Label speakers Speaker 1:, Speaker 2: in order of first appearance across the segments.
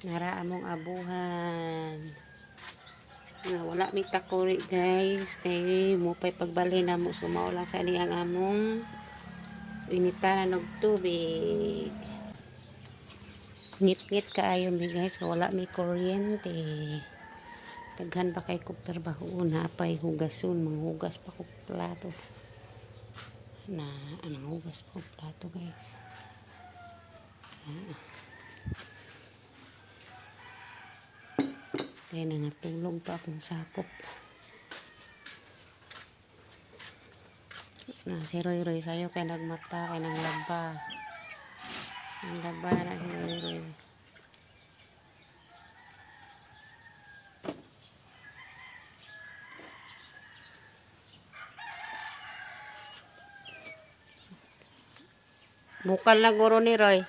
Speaker 1: Nara among abuhan. Wala mi takuri guys. Kay mo pa'y pagbali na mo. Sumaula sa ang among initanan ng tubig. Ngit-ngit kaayo mi guys. Wala mi kuryente. Daghan pa kay kupper baho na pa'y hugason. Manghugas pa ko plato. Hugas pa ko plato guys. Kaya nangatulog pa akong sakop. Si Roy Roy sayo kay nagmata kay nang laba. Ang laba na si Roy Roy. Bukal na guro ni Roy.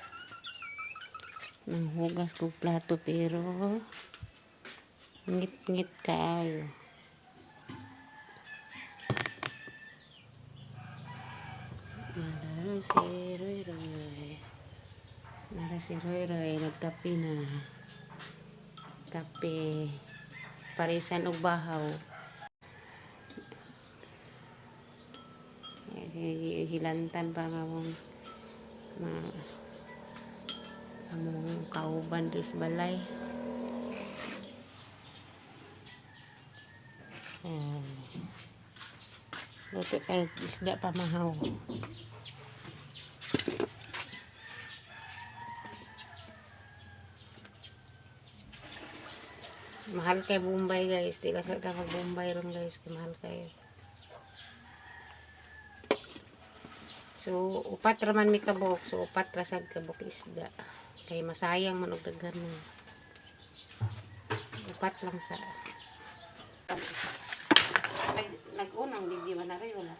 Speaker 1: Nanghugas ko plato pero ngit-ngit kaayo. Nara si Roy Roy. Nagkape na. Kape. Parisan og bahaw. Hilantan pa nga mong among kauban dis balay. Luto kay isda pamahaw. Mahal kay Bombay guys. Di kasi tapag Bombay ron guys. Mahal kayo. So, upat raman mi kabok. So, upat rasag kabok isda. Kay masayang man og daghan mo. Upat lang sa nag-unang video man na rin wala.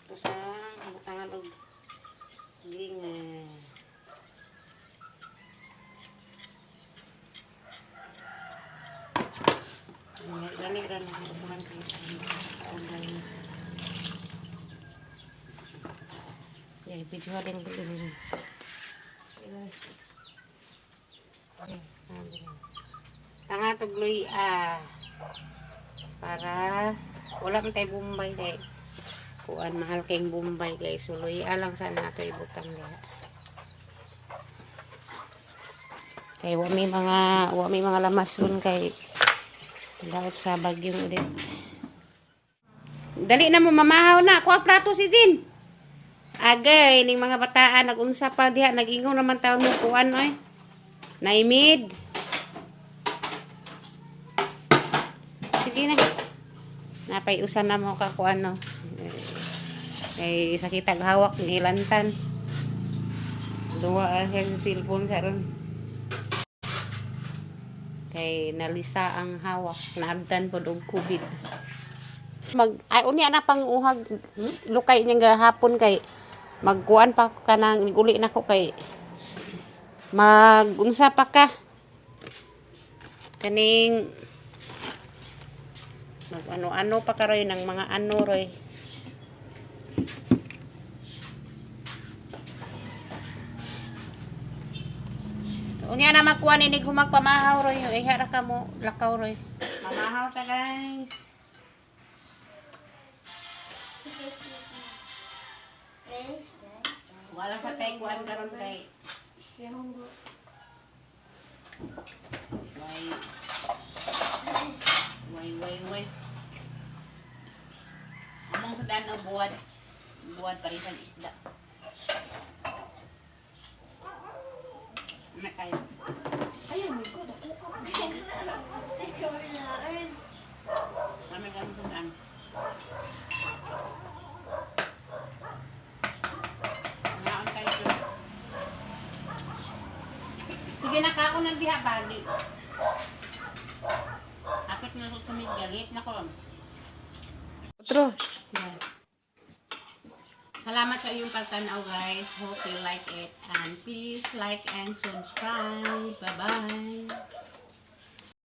Speaker 1: Ito sa butangan og ginga. Dali rin ang butangan kayo sa online. Video din din. Tanga to gloy para wala man tay Bombay dai. Kuan mahal kay Bombay guys. So luya lang sana nato ibutang diha. Kay wa may mga lamason kay daot sa bagyong ulit. Dali na mo mamahaw na. Kuha prato si Jin. Agay, ning mga bataan nagunsa pa diha, nagingaw naman taon mo kuan oy. Naimid. Sige na. Napay usan na mo ka kuan no. Kay sakitag hawak ni lantan. Duwa ang cellphone sa ron. Kay nalisa ang hawak, naabdan pod og COVID. Unya na pang uhag lukay niya gahapon kay magkuan pa ka nang uli na ko kay magunsa pa ka kaning ano pa ka roy ng mga ano roy. Unya na magkuan ini humagpamahaw roy ay hara ka mo lakaw roy. Mamahaw ta guys. Wala sa taiguan karon kay way among sa daan o buwan parisan isda na kayo ayun mo ko dako kami sa daan. Sige na ka ako nang diha bali. Akit na sa galit na ko. Otro. Yeah. Salamat sa iyong pagtanaw guys. Hope you like it and please like and subscribe. Bye bye.